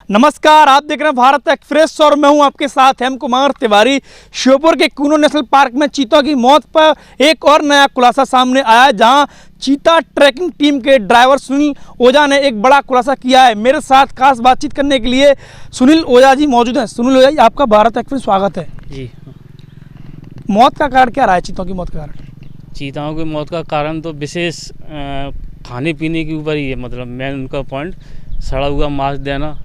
नमस्कार, आप देख रहे हैं भारत एक्सप्रेस और मैं हूं आपके साथ हेम कुमार तिवारी। श्योपुर के कूनो नेशनल पार्क में चीतों की मौत पर एक और नया खुलासा सामने आया है, जहां चीता ट्रैकिंग टीम के ड्राइवर सुनील ओझा ने एक बड़ा खुलासा किया है। मेरे साथ खास बातचीत करने के लिए सुनील ओझा जी मौजूद हैं। सुनील ओझा जी, आपका भारत एक्सप्रेस स्वागत है जी। मौत का कारण क्या रहा है? चीतों की मौत का कारण? चीताओं की मौत का कारण तो विशेष खाने पीने के ऊपर ही है। मतलब मेन उनका पॉइंट सड़ा हुआ मांस देना,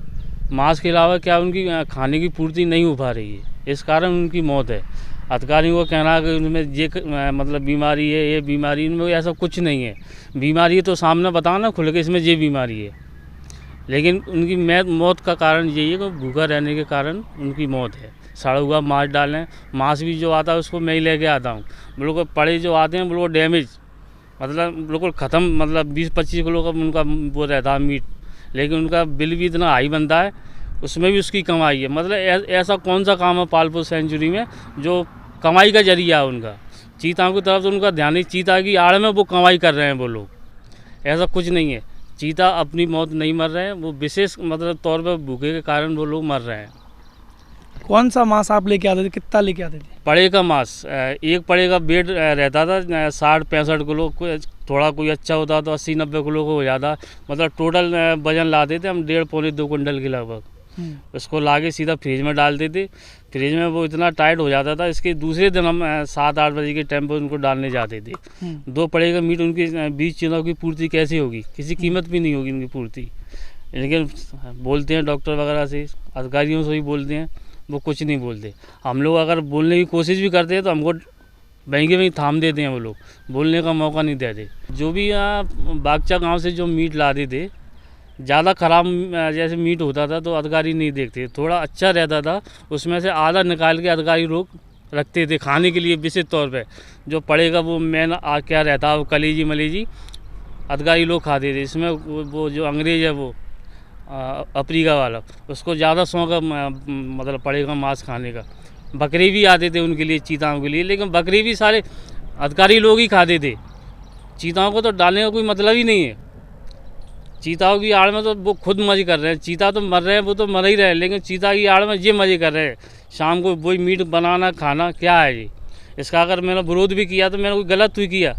मांस के अलावा क्या उनकी खाने की पूर्ति नहीं हो पा रही है, इस कारण उनकी मौत है। अधिकारियों को कहना है कि उनमें ये मतलब बीमारी है, ये बीमारी, इनमें ऐसा कुछ नहीं है। बीमारी है तो सामने बताओ ना खुल के, इसमें ये बीमारी है। लेकिन उनकी मौत का कारण यही है कि भूखा रहने के कारण उनकी मौत है। सड़ा हुआ मांस डालें, मांस भी जो आता है उसको मैं ही लेके आता हूँ। बिल्कुल पड़े जो आते हैं बिल्कुल डैमेज, मतलब बिल्कुल ख़त्म, मतलब 20-25 किलो का उनका वो रहता है मीट, लेकिन उनका बिल भी इतना हाई बनता है, उसमें भी उसकी कमाई है। मतलब ऐसा कौन सा काम है पालपुर सेंचुरी में जो कमाई का जरिया है उनका। चीताओं की तरफ तो उनका ध्यान नहीं, चीता की आड़ में वो कमाई कर रहे हैं वो लोग, ऐसा कुछ नहीं है। चीता अपनी मौत नहीं मर रहे हैं, वो विशेष मतलब तौर पर भूखे के कारण वो लोग मर रहे हैं। कौन सा मांस आप लेके आते थे, कितना लेके आते थे? पड़े का मांस, एक पड़े का वेट रहता था 60-65 किलो, थोड़ा कोई अच्छा होता तो 80-90 किलो को हो जाता। मतलब टोटल वजन लाते थे हम 1.5-2 कुंटल के लगभग। उसको लाके सीधा फ्रिज में डालते थे। फ्रिज में वो इतना टाइट हो जाता था, इसके दूसरे दिन हम 7-8 बजे के टाइम पर उनको डालने जाते थे। 2 पड़े का मीट उनकी 20 चीज़ों की पूर्ति कैसे होगी? किसी कीमत भी नहीं होगी उनकी पूर्ति। लेकिन बोलते हैं डॉक्टर वगैरह से, अधिकारियों से भी बोलते हैं, वो कुछ नहीं बोलते। हम लोग अगर बोलने की कोशिश भी करते हैं तो हमको वहीं के वहीं थाम देते हैं, वो लोग बोलने का मौका नहीं देते। जो भी यहाँ बागचा गांव से जो मीट लाते थे, ज़्यादा ख़राब जैसे मीट होता था तो अधिकारी नहीं देखते, थोड़ा अच्छा रहता था उसमें से आधा निकाल के अधिकारी लोग रखते थे खाने के लिए विशेष तौर पे। जो पड़ेगा वो मेन क्या रहता है, वो कलेजी मलेजी अधिकारी लोग खाते थे। इसमें वो जो अंग्रेज़ है वो अफ्रीका वाला, उसको ज़्यादा शौक है मतलब पड़ेगा मांस खाने का। बकरी भी आते थे उनके लिए, चीताओं के लिए, लेकिन बकरी भी सारे अधिकारी लोग ही खाते थे। चीताओं को तो डालने का कोई मतलब ही नहीं है। चीताओं की आड़ में तो वो खुद मज़े कर रहे हैं। चीता तो मर रहे हैं, वो तो मर ही रहे हैं, लेकिन चीता की आड़ में ये मज़े कर रहे हैं। शाम को वही मीट बनाना खाना क्या है ये? इसका अगर मैंने विरोध भी किया तो मैंने कोई गलत ही किया।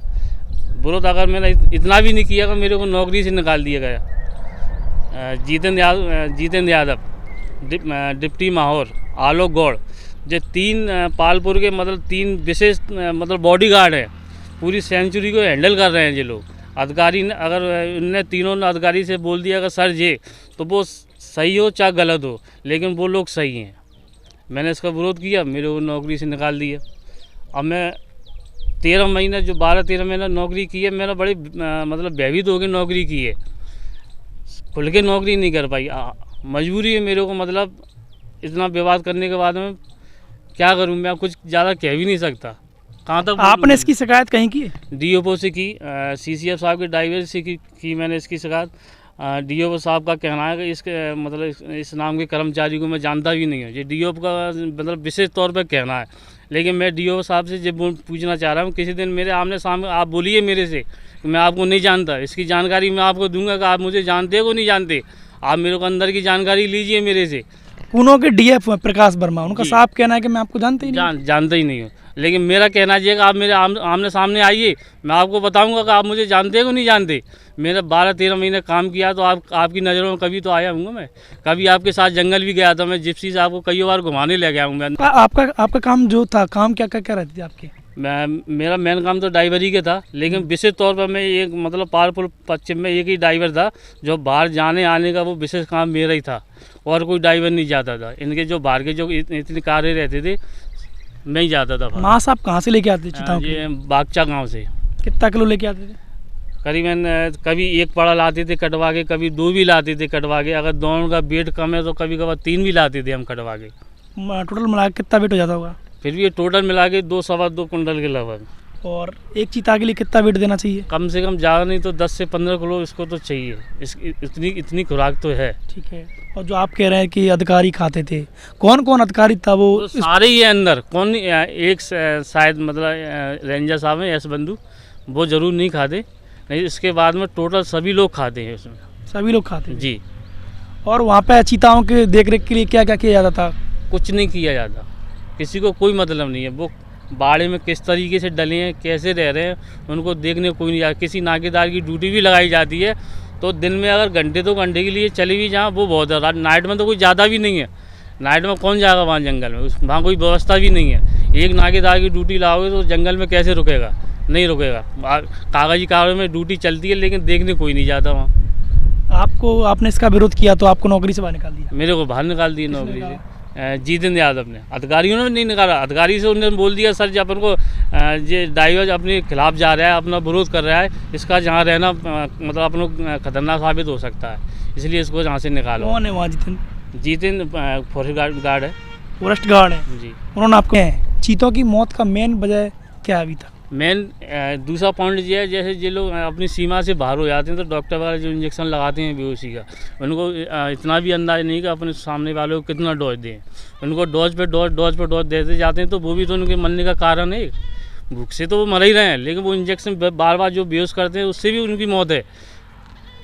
विरोध अगर मैंने इतना भी नहीं किया कि मेरे को नौकरी से निकाल दिया गया। जितेंद्र यादव, डिप्टी माहौर, आलोक गौड़, जो 3 पालपुर के मतलब 3 विशेष मतलब बॉडीगार्ड हैं, पूरी सेंचुरी को हैंडल कर रहे हैं ये लोग। अधिकारी ने अगर उनने तीनों ने अधिकारी से बोल दिया अगर सर ये, तो वो सही हो चाहे गलत हो, लेकिन वो लोग सही हैं। मैंने इसका विरोध किया, मेरे को नौकरी से निकाल दिया। अब मैं 13 महीने जो 12-13 महीने नौकरी की है, मैंने बड़ी मतलब भयभीत होकर नौकरी की है, खुल के नौकरी नहीं कर पाई। मजबूरी है मेरे को, मतलब इतना विवाद करने के बाद में क्या करूं, मैं कुछ ज़्यादा कह भी नहीं सकता। कहाँ तक आपने इसकी शिकायत कहीं की? डीओपो से की, सीसीएफ साहब के ड्राइवर से की मैंने इसकी शिकायत। डीओपो साहब का कहना है कि इसके मतलब इस नाम के कर्मचारी को मैं जानता भी नहीं हूँ। ये डीओपो का मतलब विशेष तौर पर कहना है, लेकिन मैं डीओपो साहब से जब पूछना चाह रहा हूँ, किसी दिन मेरे आमने सामने आप बोलिए मेरे से कि मैं आपको नहीं जानता। इसकी जानकारी मैं आपको दूंगा कि आप मुझे जानते हो नहीं जानते। आप मेरे को अंदर की जानकारी लीजिए मेरे से। कूनो के डीएफ प्रकाश वर्मा, उनका साफ कहना है कि मैं आपको जानता ही नहीं, जानता ही नहीं हूँ। लेकिन मेरा कहना चाहिए कि आप मेरे आमने सामने आइए, मैं आपको बताऊंगा कि आप मुझे जानते हो नहीं जानते। मेरा 12-13 महीने काम किया तो आपकी नज़रों में कभी तो आया हूँ मैं। कभी आपके साथ जंगल भी गया था मैं, जिप्सी से आपको कई बार घुमाने ले गया हूँ मैं। आपका काम जो था, काम क्या रहती थी आपकी? मेरा मेन काम तो ड्राइवरी का था, लेकिन विशेष तौर पर मैं एक मतलब पालपुर पश्चिम में एक ही ड्राइवर था जो बाहर जाने आने का वो विशेष काम मेरा ही था, और कोई ड्राइवर नहीं जाता था। इनके जो बाहर के जो इतने कार्य रहते थे मैं ही जाता था। मांस आप कहाँ से लेके आते थे? ये बागचा गांव से। कितना किलो लेके आते थे? करीबन कभी 1 पड़ा लाते थे कटवा के, कभी 2 भी लाते थे कटवा के। अगर दोनों का वेट कम है तो कभी कभार 3 भी लाते थे हम कटवा के। टोटल मिला के कितना वेट हो जाता होगा? फिर भी ये टोटल मिला के 2-2.25 कुंटल के लगभग। और एक चीता के लिए कितना वेट देना चाहिए? कम से कम ज़्यादा नहीं तो 10 से 15 किलो इसको तो चाहिए। इतनी खुराक तो है। ठीक है। और जो आप कह रहे हैं कि अधिकारी खाते थे, कौन कौन अधिकारी था वो? तो सारे ही है अंदर। कौन एक शायद मतलब रेंजर साहब हैं एस बंधु, वो ज़रूर नहीं खाते, नहीं इसके बाद में टोटल सभी लोग खाते हैं उसमें। सभी लोग खाते हैं जी। और वहाँ पे चीताओं के देख रेख के लिए क्या क्या किया जाता था? कुछ नहीं किया जाता, किसी को कोई मतलब नहीं है। वो बाड़े में किस तरीके से डले हैं, कैसे रह रहे हैं, उनको देखने कोई नहीं जाता। किसी नाकेदार की ड्यूटी भी लगाई जाती है तो दिन में अगर घंटे 2 घंटे के लिए चली भी जहाँ वो बहुत है। नाइट में तो कोई ज़्यादा भी नहीं है, नाइट में कौन जाएगा वहाँ जंगल में, वहाँ कोई व्यवस्था भी नहीं है। एक नाकेदार की ड्यूटी लाओगे तो जंगल में कैसे रुकेगा, नहीं रुकेगा। कागजी कागज में ड्यूटी चलती है लेकिन देखने कोई नहीं जाता वहाँ। आपने इसका विरोध किया तो आपको नौकरी से बाहर निकाल दिया? मेरे को बाहर निकाल दिया नौकरी से जितेंद्र यादव ने। अधिकारियों ने नहीं निकाला, अधिकारी से उन्होंने बोल दिया सर जी अपन को ये ड्राइवर अपने खिलाफ जा रहा है, अपना विरोध कर रहा है, इसका जहाँ रहना मतलब अपन को खतरनाक साबित हो सकता है, इसलिए इसको जहाँ से निकालो। कौन है वहाँ जितेंद्र फॉरेस्ट गार्ड है। फॉरेस्ट गार्ड है जी। उन्होंने आपको चीतों की मौत का मेन वजह क्या है अभी तक? मेन दूसरा पॉइंट ये है, जैसे जो लोग अपनी सीमा से बाहर हो जाते हैं तो डॉक्टर वगैरह जो इंजेक्शन लगाते हैं बेहोशी का, उनको इतना भी अंदाज नहीं कि अपने सामने वालों को कितना डोज दें। उनको डोज पे डोज देते जाते हैं तो वो भी तो उनके मरने का कारण है। भूख से तो वो मर ही रहे हैं लेकिन वो इंजेक्शन बार बार जो बेहोश करते हैं उससे भी उनकी मौत है।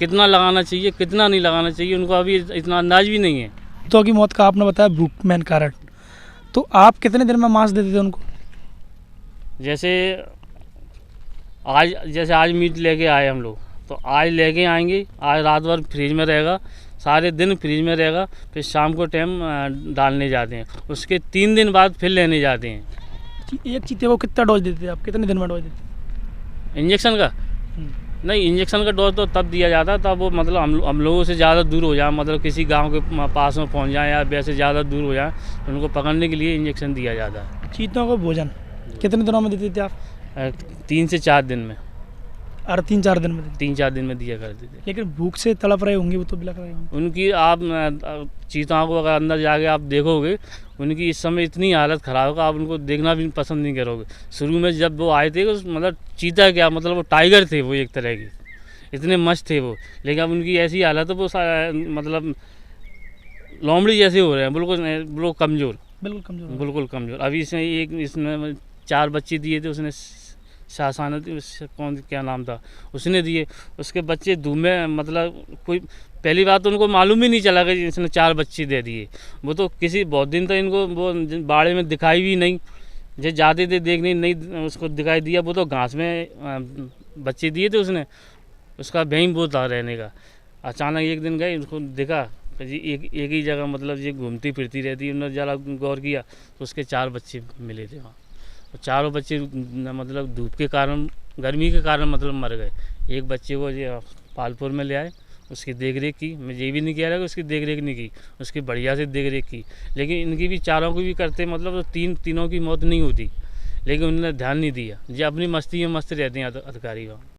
कितना लगाना चाहिए कितना नहीं लगाना चाहिए उनको अभी इतना अंदाज भी नहीं है। चीतों की मौत का आपने बताया भूख मेन कारण, तो आप कितने दिन में मांस देते थे उनको? जैसे आज मीट लेके आए हम लोग, तो आज लेके आएंगे, आज रात भर फ्रिज में रहेगा, सारे दिन फ्रिज में रहेगा, फिर शाम को टाइम डालने जाते हैं, उसके 3 दिन बाद फिर लेने जाते हैं। एक चीते को कितना डोज देते थे आप, कितने दिन में डोज देते? इंजेक्शन का नहीं, इंजेक्शन का डोज तो तब दिया जाता तब वो मतलब हम लोगों से ज़्यादा दूर हो जाए, मतलब किसी गांव के पास में पहुंच जाए या वैसे ज़्यादा दूर हो जाए तो उनको पकड़ने के लिए इंजेक्शन दिया जाता है। चीतों को भोजन कितने दिनों में देते थे आप? 3 से 4 दिन में। और 3-4 दिन में देते? 3-4 दिन में दिया करते थे। लेकिन भूख से तड़प रहे होंगे वो तो, बिलख रहे होंगे उनकी आप चीताओं को अगर अंदर जाके आप देखोगे, उनकी इस समय इतनी हालत ख़राब होगा, आप उनको देखना भी पसंद नहीं करोगे। शुरू में जब वो आए थे मतलब चीता क्या, मतलब वो टाइगर थे वो एक तरह की, इतने मस्त थे वो, लेकिन अब उनकी ऐसी हालत है वो मतलब लोमड़ी जैसे हो रहे हैं, बिल्कुल कमज़ोर, बिल्कुल कमज़ोर। अभी इसमें 4 बच्चे दिए थे उसने, शाहसाना कौन क्या नाम था उसने दिए, उसके बच्चे धूम में, मतलब कोई पहली बात तो उनको मालूम ही नहीं चला कि इसने 4 बच्चे दे दिए। वो तो किसी बहुत दिन तक इनको वो बाड़े में दिखाई भी नहीं, जो जाते थे देखने नहीं उसको दिखाई दिया। वो तो घास में बच्चे दिए थे उसने, उसका भैंस वो था रहने का। अचानक एक दिन गए, उसको देखा जी एक ही जगह, मतलब ये घूमती फिरती रहती है। उन्होंने ज़रा गौर किया तो उसके 4 बच्चे मिले थे वहाँ, और चारों बच्चे मतलब धूप के कारण, गर्मी के कारण मतलब मर गए। एक बच्चे को पालपुर में ले आए, उसकी देख रेख की, मैं ये भी नहीं कह रहा कि उसकी देख रेख नहीं की, उसकी बढ़िया से देख रेख की, लेकिन इनकी भी चारों की भी करते, मतलब तीनों की मौत नहीं होती, लेकिन उन्होंने ध्यान नहीं दिया। ये अपनी मस्ती में मस्त रहते हैं अधिकारी वहाँ।